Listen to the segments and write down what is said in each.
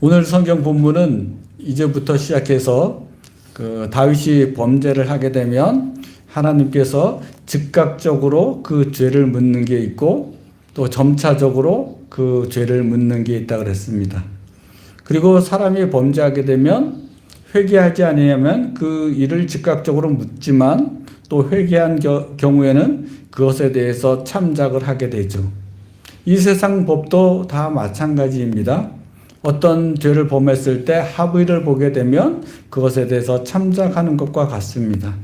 오늘 성경 본문은 이제부터 시작해서 다윗이 범죄를 하게 되면 하나님께서 즉각적으로 그 죄를 묻는 게 있고 또 점차적으로 그 죄를 묻는 게 있다 그랬습니다. 그리고 사람이 범죄하게 되면 회개하지 아니하면 그 일을 즉각적으로 묻지만 또 회개한 경우에는 그것에 대해서 참작을 하게 되죠. 이 세상 법도 다 마찬가지입니다. 어떤 죄를 범했을 때 합의를 보게 되면 그것에 대해서 참작하는 것과 같습니다.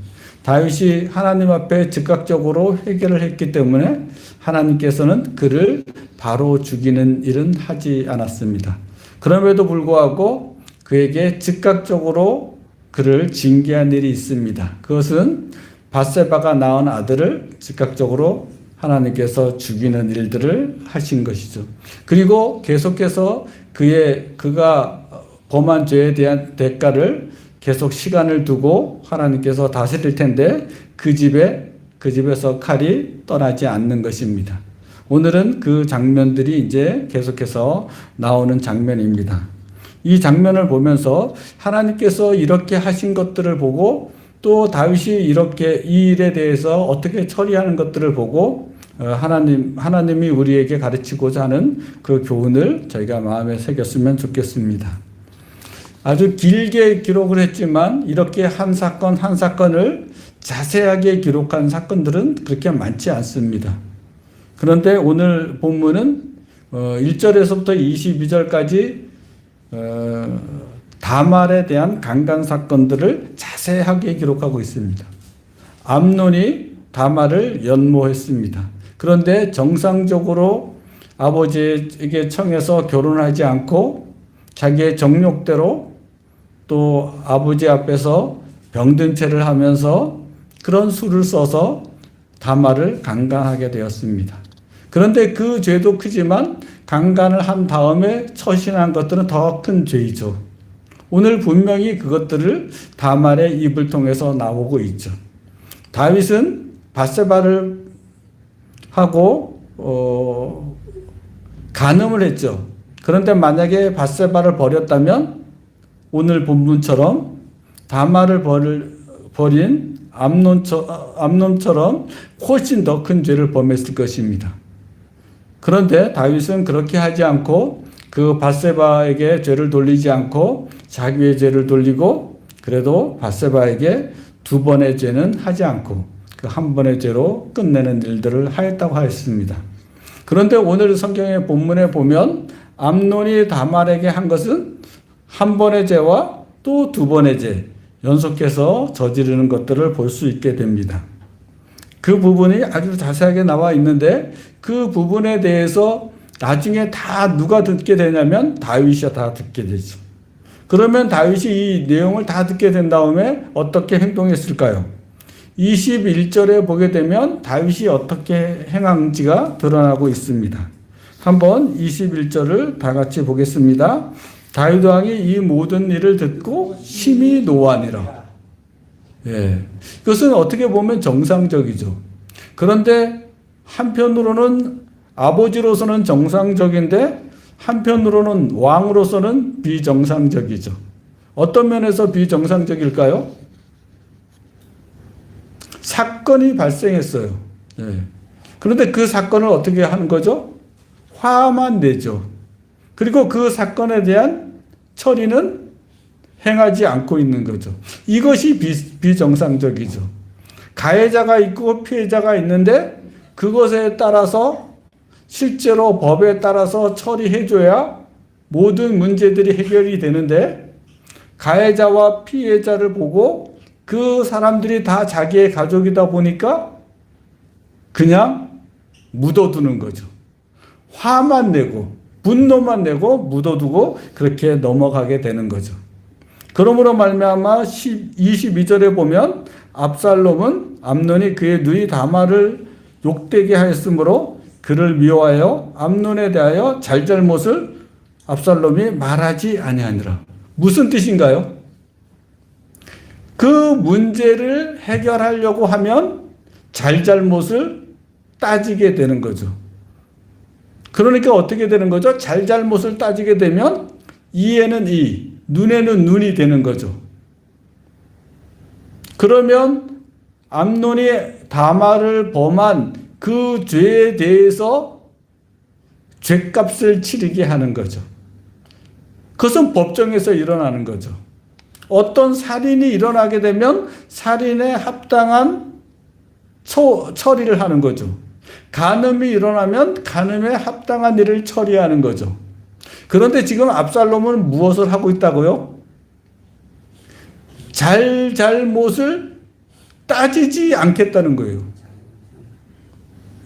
다윗이 하나님 앞에 즉각적으로 회개를 했기 때문에 하나님께서는 그를 바로 죽이는 일은 하지 않았습니다. 그럼에도 불구하고 그에게 즉각적으로 그를 징계한 일이 있습니다. 그것은 밧세바가 낳은 아들을 즉각적으로 하나님께서 죽이는 일들을 하신 것이죠. 그리고 계속해서 그가 범한 죄에 대한 대가를 계속 시간을 두고 하나님께서 다스릴 텐데 그 집에서 칼이 떠나지 않는 것입니다. 오늘은 그 장면들이 이제 계속해서 나오는 장면입니다. 이 장면을 보면서 하나님께서 이렇게 하신 것들을 보고 또 다윗이 이렇게 이 일에 대해서 어떻게 처리하는 것들을 보고 하나님이 우리에게 가르치고자 하는 그 교훈을 저희가 마음에 새겼으면 좋겠습니다. 아주 길게 기록을 했지만 이렇게 한 사건 한 사건을 자세하게 기록한 사건들은 그렇게 많지 않습니다. 그런데 오늘 본문은 1절에서부터 22절까지 다말에 대한 강간 사건들을 자세하게 기록하고 있습니다. 암논이 다말을 연모했습니다. 그런데 정상적으로 아버지에게 청해서 결혼하지 않고 자기의 정욕대로 또 아버지 앞에서 병든 채를 하면서 그런 수를 써서 다말을 강간하게 되었습니다. 그런데 그 죄도 크지만 강간을 한 다음에 처신한 것들은 더 큰 죄이죠. 오늘 분명히 그것들을 다말의 입을 통해서 나오고 있죠. 다윗은 밧세바를 하고 간음을 했죠. 그런데 만약에 밧세바를 버렸다면 오늘 본문처럼 다말을 버린 암논처럼 훨씬 더 큰 죄를 범했을 것입니다. 그런데 다윗은 그렇게 하지 않고 그 밧세바에게 죄를 돌리지 않고 자기의 죄를 돌리고 그래도 밧세바에게 두 번의 죄는 하지 않고 그 한 번의 죄로 끝내는 일들을 하였다고 하였습니다. 그런데 오늘 성경의 본문에 보면 암논이 다말에게 한 것은 한 번의 죄와 또 두 번의 죄 연속해서 저지르는 것들을 볼 수 있게 됩니다. 그 부분이 아주 자세하게 나와 있는데 그 부분에 대해서 나중에 다 누가 듣게 되냐면 다윗이 다 듣게 되죠. 그러면 다윗이 이 내용을 다 듣게 된 다음에 어떻게 행동했을까요? 21절에 보게 되면 다윗이 어떻게 행한지가 드러나고 있습니다. 한번 21절을 다 같이 보겠습니다. 다윗 왕이 이 모든 일을 듣고 심히 노하니라. 그것은 어떻게 보면 정상적이죠. 그런데 한편으로는 아버지로서는 정상적인데 한편으로는 왕으로서는 비정상적이죠. 어떤 면에서 비정상적일까요? 사건이 발생했어요. 그런데 그 사건을 어떻게 하는 거죠? 화만 내죠. 그리고 그 사건에 대한 처리는 행하지 않고 있는 거죠. 이것이 비정상적이죠. 가해자가 있고 피해자가 있는데 그것에 따라서 실제로 법에 따라서 처리해줘야 모든 문제들이 해결이 되는데 가해자와 피해자를 보고 그 사람들이 다 자기의 가족이다 보니까 그냥 묻어두는 거죠. 화만 내고 분노만 내고 묻어두고 그렇게 넘어가게 되는 거죠. 그러므로 말미암아 22절에 보면 압살롬은 암논이 그의 누이 다말을 욕되게 하였으므로 그를 미워하여 암논에 대하여 잘잘못을 압살롬이 말하지 아니하니라. 무슨 뜻인가요? 그 문제를 해결하려고 하면 잘잘못을 따지게 되는 거죠. 그러니까 어떻게 되는 거죠? 잘잘못을 따지게 되면 이에는 이, 눈에는 눈이 되는 거죠. 그러면 암논이 다말을 범한 그 죄에 대해서 죄값을 치르게 하는 거죠. 그것은 법정에서 일어나는 거죠. 어떤 살인이 일어나게 되면 살인에 합당한 처리를 하는 거죠. 간음이 일어나면 간음에 합당한 일을 처리하는 거죠. 그런데 지금 압살롬은 무엇을 하고 있다고요? 잘못을 따지지 않겠다는 거예요.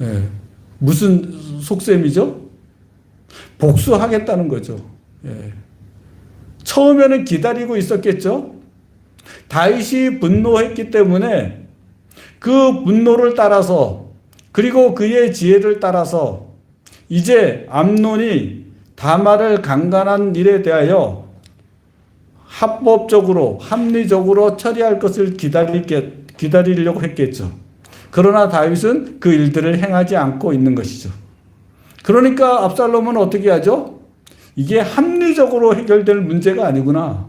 예. 무슨 속셈이죠? 복수하겠다는 거죠. 예. 처음에는 기다리고 있었겠죠? 다윗이 분노했기 때문에 그 분노를 따라서 그리고 그의 지혜를 따라서 이제 암논이 다말을 강간한 일에 대하여 합법적으로 합리적으로 처리할 것을 기다리려고 했겠죠. 그러나 다윗은 그 일들을 행하지 않고 있는 것이죠. 그러니까 압살롬은 어떻게 하죠? 이게 합리적으로 해결될 문제가 아니구나.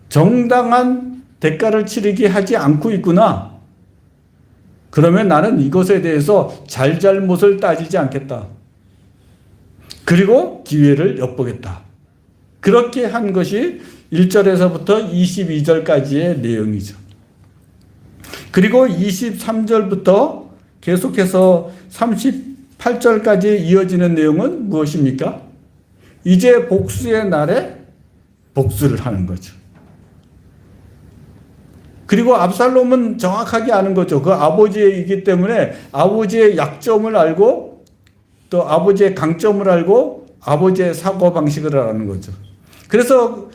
정당한 대가를 치르게 하지 않고 있구나. 그러면 나는 이것에 대해서 잘잘못을 따지지 않겠다. 그리고 기회를 엿보겠다. 그렇게 한 것이 1절에서부터 22절까지의 내용이죠. 그리고 23절부터 계속해서 38절까지 이어지는 내용은 무엇입니까? 이제 복수의 날에 복수를 하는 거죠. 그리고 압살롬은 정확하게 아는 거죠. 그 아버지이기 때문에 아버지의 약점을 알고 또 아버지의 강점을 알고 아버지의 사고방식을 아는 거죠. 그래서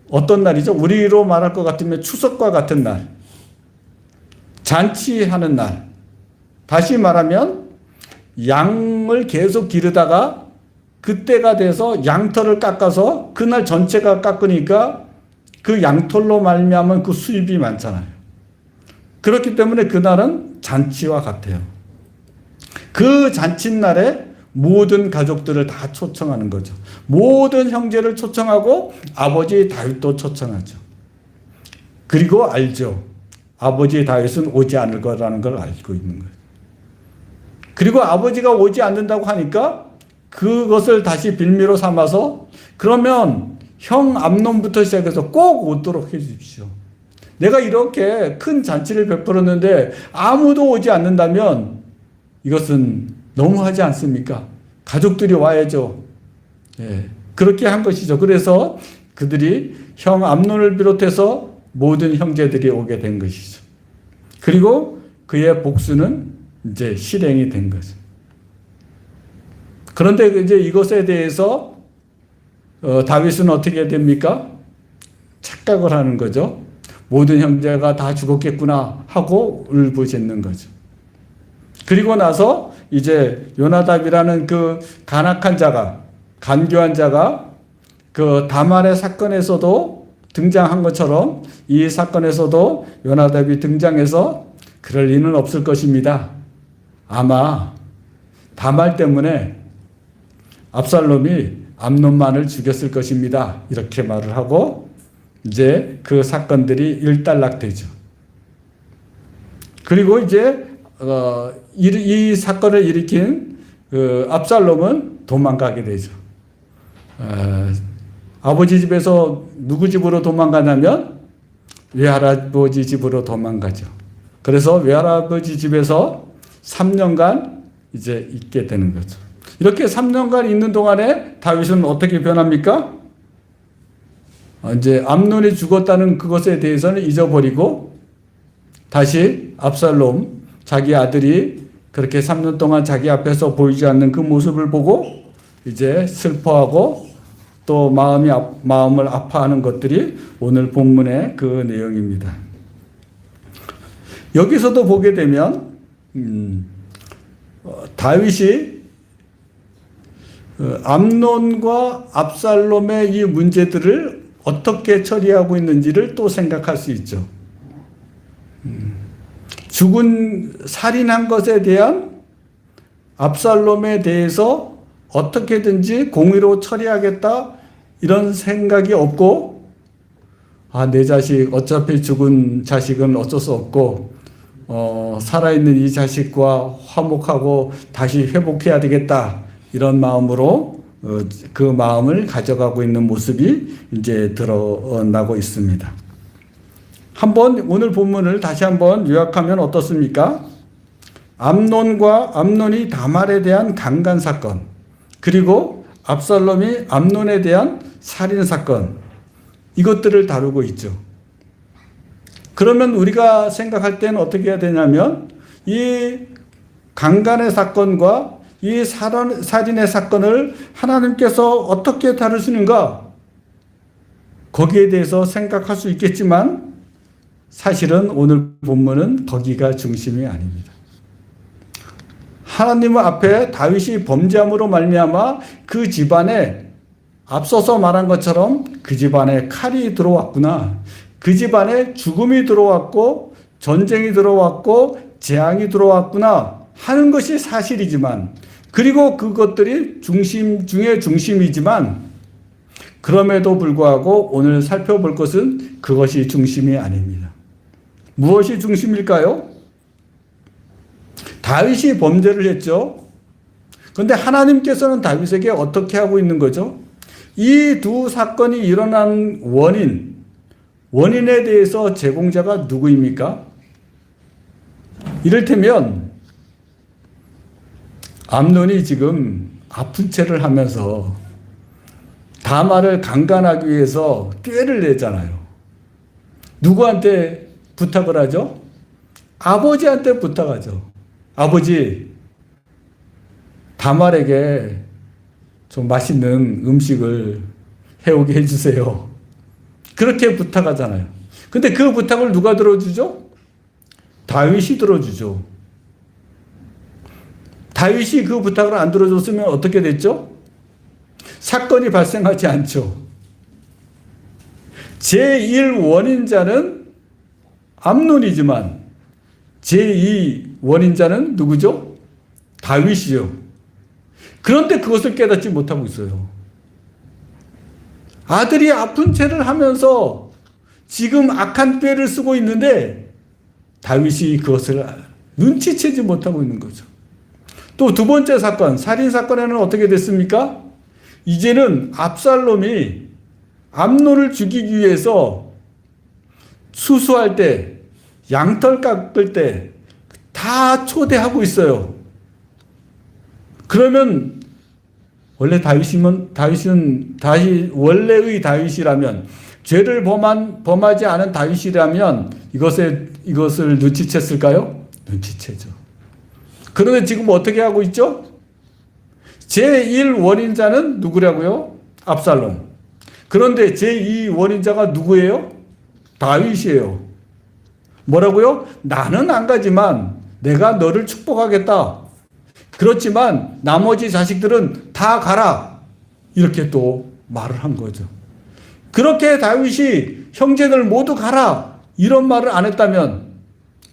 어떤 날이죠? 우리로 말할 것 같으면 추석과 같은 날, 잔치하는 날. 다시 말하면 양을 계속 기르다가 그때가 돼서 양털을 깎아서 그날 전체가 깎으니까 그 양털로 말미암은 그 수입이 많잖아요. 그렇기 때문에 그날은 잔치와 같아요. 그 잔칫날에 모든 가족들을 다 초청하는 거죠. 모든 형제를 초청하고 아버지 다윗도 초청하죠. 그리고 알죠. 아버지 다윗은 오지 않을 거라는 걸 알고 있는 거예요. 그리고 아버지가 오지 않는다고 하니까 그것을 다시 빌미로 삼아서 그러면 형 암논부터 시작해서 꼭 오도록 해 주십시오. 내가 이렇게 큰 잔치를 베풀었는데 아무도 오지 않는다면 이것은 너무하지 않습니까? 가족들이 와야죠. 예, 그렇게 한 것이죠. 그래서 그들이 형 암논을 비롯해서 모든 형제들이 오게 된 것이죠. 그리고 그의 복수는 이제 실행이 된 거죠. 그런데 이제 이것에 대해서 다윗은 어떻게 됩니까? 착각을 하는 거죠. 모든 형제가 다 죽었겠구나 하고 울부짖는 거죠. 그리고 나서 이제 요나답이라는 그 간악한 자가, 간교한 자가 그 다말의 사건에서도 등장한 것처럼 이 사건에서도 요나답이 등장해서 그럴 리는 없을 것입니다. 아마 다말 때문에 압살롬이 암논만을 죽였을 것입니다. 이렇게 말을 하고 이제 그 사건들이 일단락되죠. 그리고 이제 이 사건을 일으킨 압살롬은 도망가게 되죠. 아버지 집에서 누구 집으로 도망가냐면 외할아버지 집으로 도망가죠. 그래서 외할아버지 집에서 3년간 이제 있게 되는 거죠. 이렇게 3년간 있는 동안에 다윗은 어떻게 변합니까? 이제 암논이 죽었다는 그것에 대해서는 잊어버리고 다시 압살롬 자기 아들이 그렇게 3년 동안 자기 앞에서 보이지 않는 그 모습을 보고 이제 슬퍼하고 또 마음을 아파하는 것들이 오늘 본문의 그 내용입니다. 여기서도 보게 되면 다윗이 암논과 압살롬의 이 문제들을 어떻게 처리하고 있는지를 또 생각할 수 있죠. 살인한 것에 대한 압살롬에 대해서 어떻게든지 공의로 처리하겠다 이런 생각이 없고, 내 자식 어차피 죽은 자식은 어쩔 수 없고 살아있는 이 자식과 화목하고 다시 회복해야 되겠다 이런 마음으로 그 마음을 가져가고 있는 모습이 이제 드러나고 있습니다. 한번 오늘 본문을 다시 한번 요약하면 어떻습니까? 암논이 다말에 대한 강간 사건, 그리고 압살롬이 암논에 대한 살인 사건, 이것들을 다루고 있죠. 그러면 우리가 생각할 때는 어떻게 해야 되냐면, 이 강간의 사건과 이 살인의 사건을 하나님께서 어떻게 다루시는가? 거기에 대해서 생각할 수 있겠지만 사실은 오늘 본문은 거기가 중심이 아닙니다. 하나님 앞에 다윗이 범죄함으로 말미암아 그 집안에, 앞서서 말한 것처럼 그 집안에 칼이 들어왔구나, 그 집안에 죽음이 들어왔고 전쟁이 들어왔고 재앙이 들어왔구나 하는 것이 사실이지만, 그리고 그것들이 중심 중에 중심이지만, 그럼에도 불구하고 오늘 살펴볼 것은 그것이 중심이 아닙니다. 무엇이 중심일까요? 다윗이 범죄를 했죠. 그런데 하나님께서는 다윗에게 어떻게 하고 있는 거죠? 이 두 사건이 일어난 원인에 대해서 제공자가 누구입니까? 이를테면 암논이 지금 아픈 채를 하면서 다말을 강간하기 위해서 꾀를 내잖아요. 누구한테 부탁을 하죠? 아버지한테 부탁하죠. 아버지, 다말에게 좀 맛있는 음식을 해오게 해주세요. 그렇게 부탁하잖아요. 근데 그 부탁을 누가 들어주죠? 다윗이 들어주죠. 다윗이 그 부탁을 안 들어줬으면 어떻게 됐죠? 사건이 발생하지 않죠. 제1 원인자는 암논이지만 제2 원인자는 누구죠? 다윗이요. 그런데 그것을 깨닫지 못하고 있어요. 아들이 아픈 채를 하면서 지금 악한 꾀를 쓰고 있는데 다윗이 그것을 눈치채지 못하고 있는 거죠. 또 두 번째 사건, 살인 사건에는 어떻게 됐습니까? 이제는 압살롬이 암논을 죽이기 위해서 수수할 때, 양털 깎을 때 다 초대하고 있어요. 그러면 원래 원래의 다윗이라면, 죄를 범하지 않은 다윗이라면 이것을 눈치챘을까요? 눈치채죠. 그런데 지금 어떻게 하고 있죠? 제1 원인자는 누구라고요? 압살롬. 그런데 제2 원인자가 누구예요? 다윗이에요. 뭐라고요? 나는 안 가지만 내가 너를 축복하겠다. 그렇지만 나머지 자식들은 다 가라. 이렇게 또 말을 한 거죠. 그렇게 다윗이 형제들 모두 가라 이런 말을 안 했다면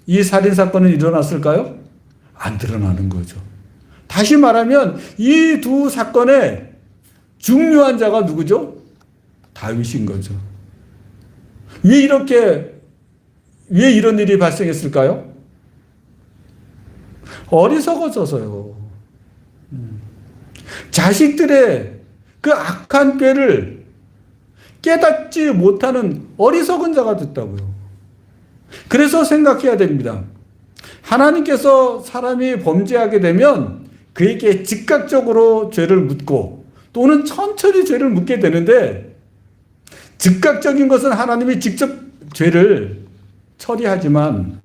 이 살인사건은 일어났을까요? 안 드러나는 거죠. 다시 말하면 이 두 사건의 중요한 자가 누구죠? 다윗인 거죠. 왜 이런 일이 발생했을까요? 어리석어져서요. 자식들의 그 악한 꾀를 깨닫지 못하는 어리석은 자가 됐다고요. 그래서 생각해야 됩니다. 하나님께서 사람이 범죄하게 되면 그에게 즉각적으로 죄를 묻고 또는 천천히 죄를 묻게 되는데, 즉각적인 것은 하나님이 직접 죄를 처리하지만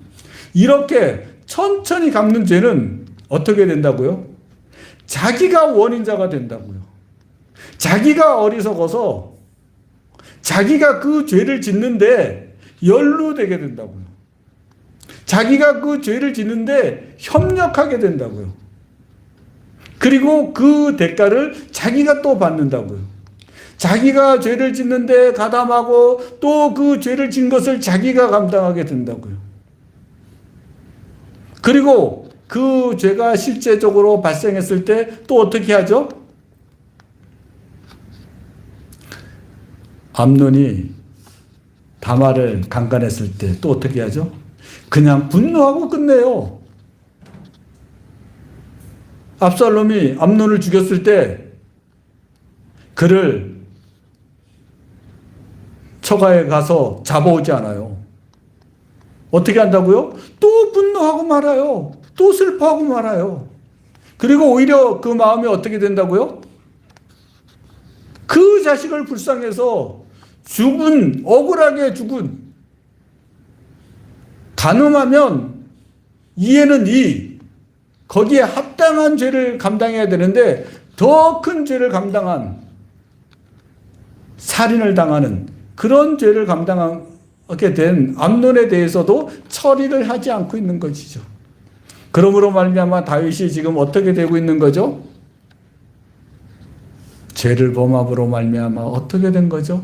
이렇게 천천히 갚는 죄는 어떻게 된다고요? 자기가 원인자가 된다고요. 자기가 어리석어서 자기가 그 죄를 짓는데 연루되게 된다고요. 자기가 그 죄를 짓는데 협력하게 된다고요. 그리고 그 대가를 자기가 또 받는다고요. 자기가 죄를 짓는데 가담하고 또 그 죄를 짓는 것을 자기가 감당하게 된다고요. 그리고 그 죄가 실제적으로 발생했을 때 또 어떻게 하죠? 암논이 다말을 강간했을 때 또 어떻게 하죠? 그냥 분노하고 끝내요. 압살롬이 암논을 죽였을 때 그를 처가에 가서 잡아오지 않아요. 어떻게 한다고요? 또 분노하고 말아요. 또 슬퍼하고 말아요. 그리고 오히려 그 마음이 어떻게 된다고요? 그 자식을 불쌍해서 억울하게 죽은, 간음하면 이에는 거기에 합당한 죄를 감당해야 되는데 더 큰 죄를 감당한, 살인을 당하는 그런 죄를 감당하게 된 암논에 대해서도 처리를 하지 않고 있는 것이죠. 그러므로 말미암아 다윗이 지금 어떻게 되고 있는 거죠? 죄를 범함으로 말미암아 어떻게 된 거죠?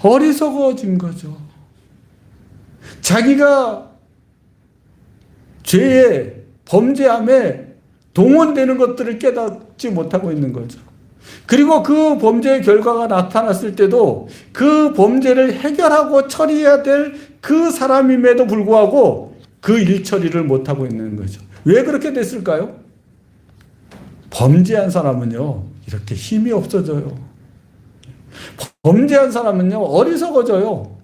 어리석어진 거죠. 자기가 죄에, 범죄함에 동원되는 것들을 깨닫지 못하고 있는 거죠. 그리고 그 범죄의 결과가 나타났을 때도 그 범죄를 해결하고 처리해야 될 그 사람임에도 불구하고 그 일 처리를 못하고 있는 거죠. 왜 그렇게 됐을까요? 범죄한 사람은요, 이렇게 힘이 없어져요. 범죄한 사람은요, 어리석어져요.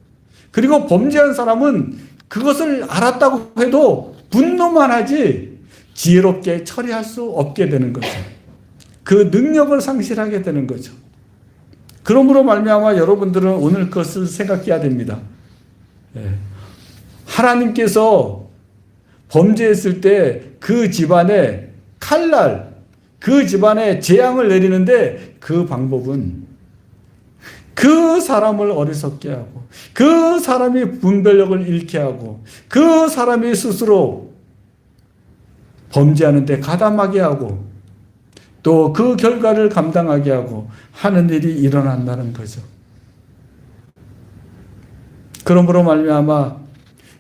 그리고 범죄한 사람은 그것을 알았다고 해도 분노만 하지 지혜롭게 처리할 수 없게 되는 거죠. 그 능력을 상실하게 되는 거죠. 그러므로 말미암아 여러분들은 오늘 그것을 생각해야 됩니다. 하나님께서 범죄했을 때 그 집안에 칼날, 그 집안에 재앙을 내리는데 그 방법은 그 사람을 어리석게 하고, 그 사람이 분별력을 잃게 하고, 그 사람이 스스로 범죄하는데 가담하게 하고, 또 그 결과를 감당하게 하고 하는 일이 일어난다는 거죠. 그러므로 말미암아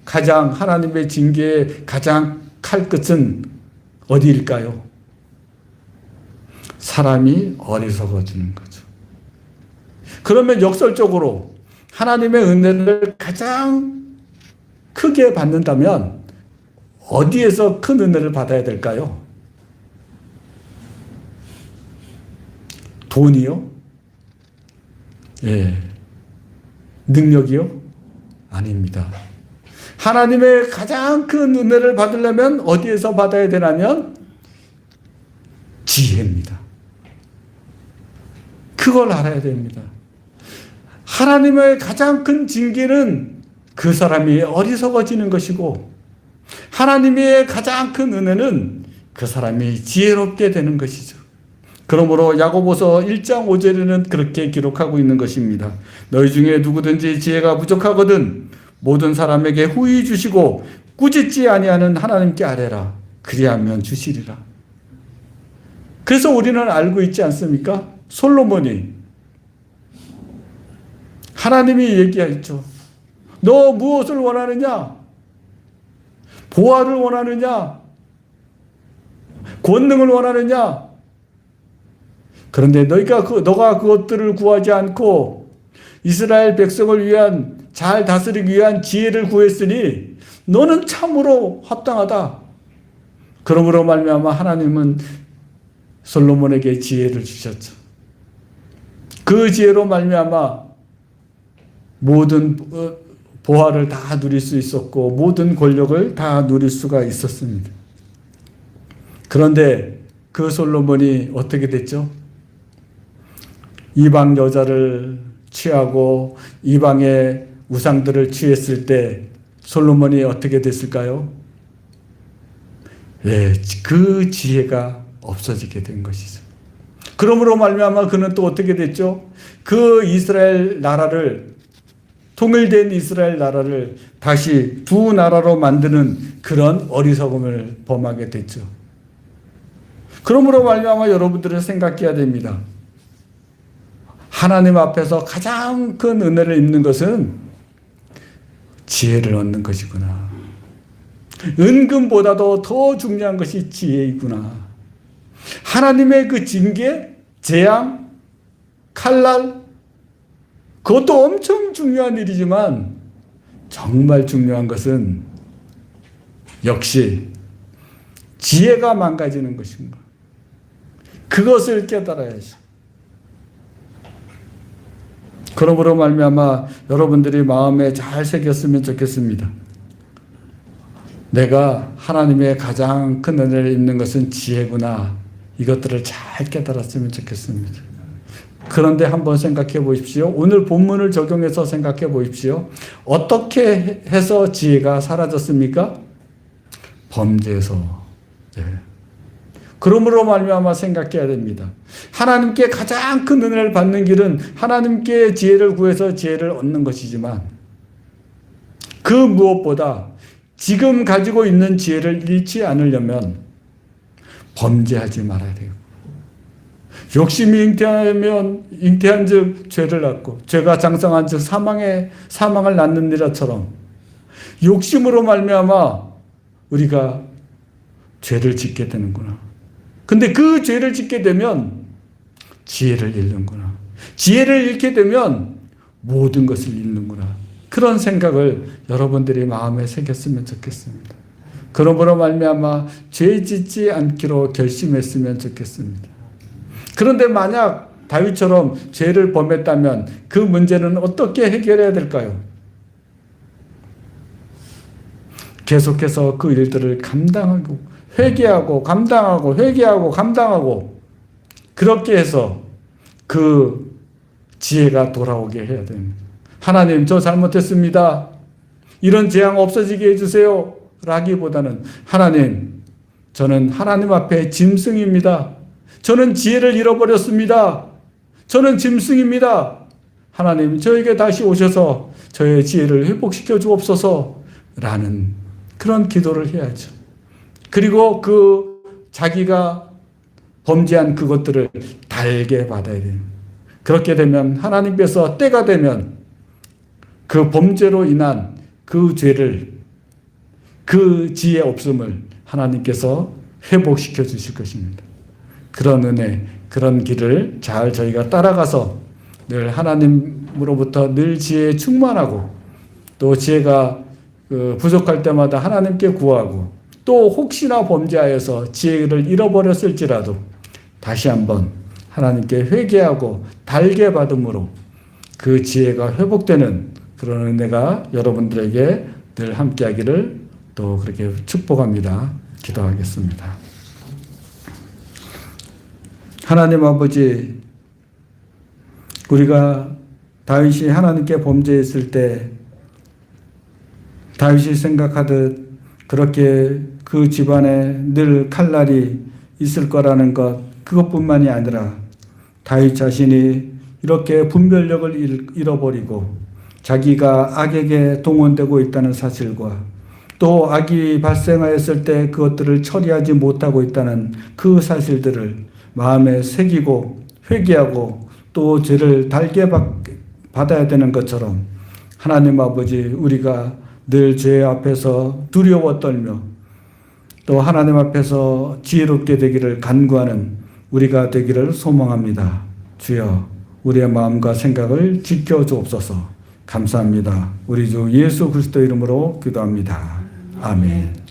가장 하나님의 징계의 가장 칼끝은 어디일까요? 사람이 어리석어지는 거죠. 그러면 역설적으로 하나님의 은혜를 가장 크게 받는다면 어디에서 큰 은혜를 받아야 될까요? 돈이요? 예. 능력이요? 아닙니다. 하나님의 가장 큰 은혜를 받으려면 어디에서 받아야 되냐면 지혜입니다. 그걸 알아야 됩니다. 하나님의 가장 큰 징계는 그 사람이 어리석어지는 것이고, 하나님의 가장 큰 은혜는 그 사람이 지혜롭게 되는 것이죠. 그러므로 야고보서 1장 5절에는 그렇게 기록하고 있는 것입니다. 너희 중에 누구든지 지혜가 부족하거든 모든 사람에게 후히 주시고 꾸짖지 아니하는 하나님께 아뢰라. 그리하면 주시리라. 그래서 우리는 알고 있지 않습니까? 솔로몬이 하나님이 얘기했죠. 너 무엇을 원하느냐? 보화를 원하느냐? 권능을 원하느냐? 그런데 너가 그것들을 구하지 않고 이스라엘 백성을 위한, 잘 다스리기 위한 지혜를 구했으니 너는 참으로 합당하다. 그러므로 말미암아 하나님은 솔로몬에게 지혜를 주셨죠. 그 지혜로 말미암아 모든 보화를 다 누릴 수 있었고 모든 권력을 다 누릴 수가 있었습니다. 그런데 그 솔로몬이 어떻게 됐죠? 이방 여자를 취하고 이방의 우상들을 취했을 때 솔로몬이 어떻게 됐을까요? 네, 그 지혜가 없어지게 된 것이죠. 그러므로 말미암아 그는 또 어떻게 됐죠? 그 이스라엘 나라를, 통일된 이스라엘 나라를 다시 두 나라로 만드는 그런 어리석음을 범하게 됐죠. 그러므로 말미암아 여러분들은 생각해야 됩니다. 하나님 앞에서 가장 큰 은혜를 입는 것은 지혜를 얻는 것이구나. 은금보다도 더 중요한 것이 지혜이구나. 하나님의 그 징계, 재앙, 칼날, 그것도 엄청 중요한 일이지만 정말 중요한 것은 역시 지혜가 망가지는 것인가. 그것을 깨달아야지. 그러므로 말미암아 여러분들이 마음에 잘 새겼으면 좋겠습니다. 내가 하나님의 가장 큰 은혜를 입는 것은 지혜구나. 이것들을 잘 깨달았으면 좋겠습니다. 그런데 한번 생각해 보십시오. 오늘 본문을 적용해서 생각해 보십시오. 어떻게 해서 지혜가 사라졌습니까? 범죄에서. 네. 그러므로 말미암아 생각해야 됩니다. 하나님께 가장 큰 은혜를 받는 길은 하나님께 지혜를 구해서 지혜를 얻는 것이지만 그 무엇보다 지금 가지고 있는 지혜를 잃지 않으려면 범죄하지 말아야 돼요. 욕심이 잉태한 즉 죄를 낳고 죄가 장성한 즉 사망을 낳는 일처럼 욕심으로 말미암아 우리가 죄를 짓게 되는구나. 근데 그 죄를 짓게 되면 지혜를 잃는구나. 지혜를 잃게 되면 모든 것을 잃는구나. 그런 생각을 여러분들이 마음에 새겼으면 좋겠습니다. 그러므로 말미암아 죄 짓지 않기로 결심했으면 좋겠습니다. 그런데 만약 다윗처럼 죄를 범했다면 그 문제는 어떻게 해결해야 될까요? 계속해서 그 일들을 감당하고 회개하고 감당하고 회개하고 감당하고 그렇게 해서 그 지혜가 돌아오게 해야 됩니다. 하나님, 저 잘못했습니다. 이런 재앙 없어지게 해주세요. 라기보다는 하나님, 저는 하나님 앞에 짐승입니다. 저는 지혜를 잃어버렸습니다. 저는 짐승입니다. 하나님, 저에게 다시 오셔서 저의 지혜를 회복시켜 주옵소서. 라는 그런 기도를 해야죠. 그리고 그 자기가 범죄한 그것들을 달게 받아야 돼요. 그렇게 되면 하나님께서 때가 되면 그 범죄로 인한 그 죄를, 그 지혜 없음을 하나님께서 회복시켜 주실 것입니다. 그런 은혜, 그런 길을 잘 저희가 따라가서 늘 하나님으로부터 늘 지혜에 충만하고 또 지혜가 부족할 때마다 하나님께 구하고 또 혹시나 범죄하여서 지혜를 잃어버렸을지라도 다시 한번 하나님께 회개하고 달게 받음으로 그 지혜가 회복되는 그런 은혜가 여러분들에게 늘 함께하기를 또 그렇게 축복합니다. 기도하겠습니다. 하나님 아버지, 우리가 다윗이 하나님께 범죄했을 때 다윗이 생각하듯 그렇게 그 집안에 늘 칼날이 있을 거라는 것, 그것뿐만이 아니라 다윗 자신이 이렇게 분별력을 잃어버리고 자기가 악에게 동원되고 있다는 사실과 또 악이 발생하였을 때 그것들을 처리하지 못하고 있다는 그 사실들을 마음에 새기고 회개하고 또 죄를 달게 받아야 되는 것처럼 하나님 아버지, 우리가 늘 죄 앞에서 두려워 떨며 또 하나님 앞에서 지혜롭게 되기를 간구하는 우리가 되기를 소망합니다. 주여, 우리의 마음과 생각을 지켜주옵소서. 감사합니다. 우리 주 예수 그리스도 이름으로 기도합니다. 아멘.